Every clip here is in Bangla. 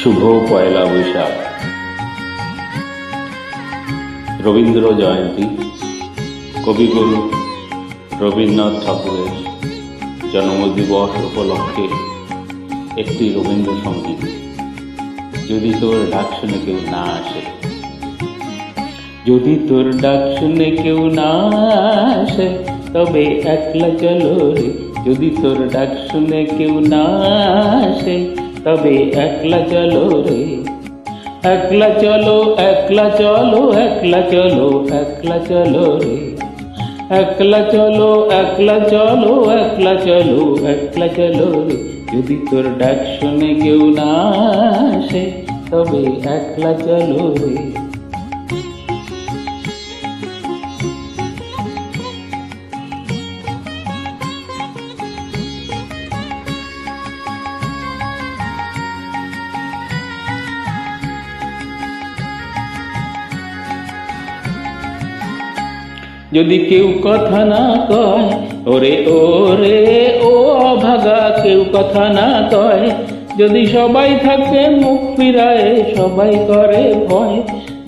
শুভ পয়লা বৈশাখ, রবীন্দ্র জয়ন্তী। কবিগুরু রবীন্দ্রনাথ ঠাকুরের জন্মদিবস উপলক্ষে একটি রবীন্দ্রসঙ্গীত। যদি তোর ডাক শুনে কেউ না আসে, যদি তোর ডাক শুনে কেউ না আসে, তবে একলা চলো রে। যদি তোর ডাক শুনে কেউ না আসে, তবে একলা চলো রে। একলা চলো, একলা চলো, একলা চলো, একলা চলো রে। একলা চলো, একলা চলো, একলা চলো, একলা চলো রে। যদি তোর ডাক শুনে কেউ না আসে, তবে একলা চলো রে। যদি কেউ কথা না কয়, ওরে ওরে ও অভাগা, কেউ কথা না কয়। যদি সবাই থাকে মুখ ফিরায়, সবাই করে ভয়।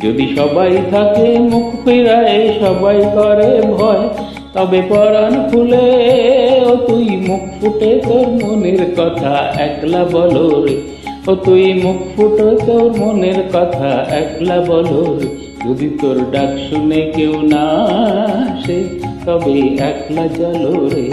যদি সবাই থাকে মুখ ফিরায়, সবাই করে ভয়। তবে পরাণ খুলে ও তুই মুখ ফুটে তোর মনের কথা একলা বলো রে। ও তুই মুখ ফুটে তোর মনের কথা একলা বলো রে। যদি তোর ডাক শুনে কেউ না আসে, তবে একলা চলো রে।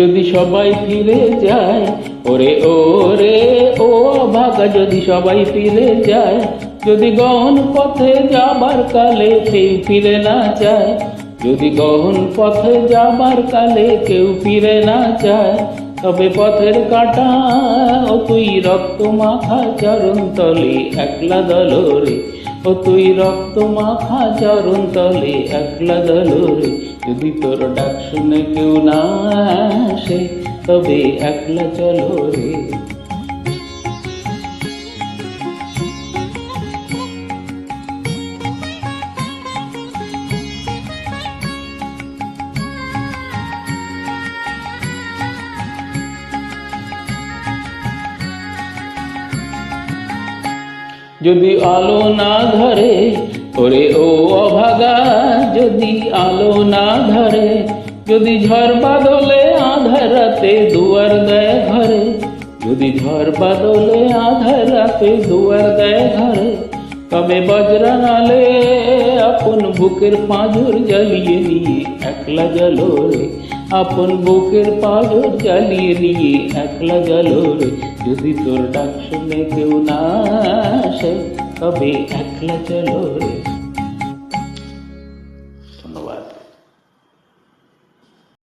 যদি সবাই ফিরে যায়, ওরে ওরে ও ভাগা, যদি সবাই ফিরে যায়। যদি গহন পথে যাবার কালে কেউ ফিরে না যায়। যদি গহন পথে যাবার কালে কেউ ফিরে না যায়, তবে পথের কাঁটা ও তুই রক্ত মাখা চরণ তলে একলা দলো রে। ও তুই রক্ত মাখা চরণ তলে একলা দলো রে। যদি তোর ডাক শুনে কেউ না আসে, তবে একলা চলো রে। যদি আলো না ধরে, ওরে ও অভাগা, যদি আলো না ধরে। যদি ঝড় বাদলে আধার রাতে দুয়ার দেয় ঘরে। যদি ঝড় বাদলে আধার রাতে দুয়ার দেয় ঘরে, তবে বজ্রা নালে আপন বুকের পাঁজর জ্বালিয়ে নিয়ে একলা জ্বালো রে। আপন বুকের পাঁজর জ্বালিয়ে নিয়ে একলা জ্বালো রে। যদি তোর ডাক শুনে কেউ না আসে, তবে একলা চলো রে।